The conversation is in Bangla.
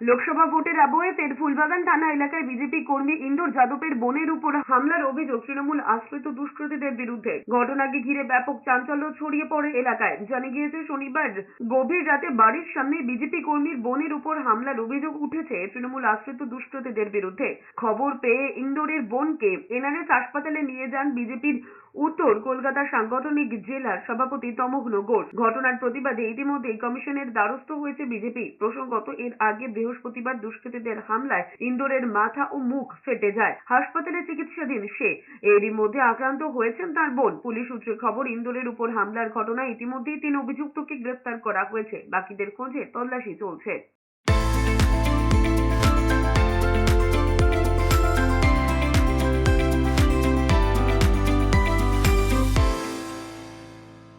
লোকসভা ভোটের আবহে ফের ফুলবাগান থানা এলাকায় বিজেপি কর্মী ইন্দোর যাদবের বোনের উপর হামলার অভিযোগ তৃণমূল আশ্রিত দুষ্কৃতীদের বিরুদ্ধে। ঘটনাকে ঘিরে ব্যাপক চাঞ্চল্য ছড়িয়ে পড়ে এলাকায়। জানা গিয়েছে শনিবার গভীর রাতে বাড়ির সামনে বিজেপি কর্মীর বোনের উপর হামলার অভিযোগ উঠেছে তৃণমূল আশ্রিত দুষ্কৃতীদের বিরুদ্ধে। খবর পেয়ে ইন্দোরের বোনকে এনআরএস হাসপাতালে নিয়ে যান বিজেপির উত্তর কলকাতা সাংগঠনিক জেলার সভাপতি তমগ্ন ঘোষ। ঘটনার প্রতিবাদে ইতিমধ্যেই কমিশনের দ্বারস্থ হয়েছে বিজেপি। প্রসঙ্গত, এর আগে বৃহস্পতিবার দুষ্কৃতীদের হামলায় ইন্দোরের মাথা ও মুখ ফেটে যায়। হাসপাতালে চিকিৎসাধীন সে। এরই মধ্যে আক্রান্ত হয়েছেন তার বোন। পুলিশ সূত্রে খবর, ইন্দোরের উপর হামলার ঘটনায় ইতিমধ্যেই 3 অভিযুক্তকে গ্রেফতার করা হয়েছে। বাকিদের খোঁজে তল্লাশি চলছে।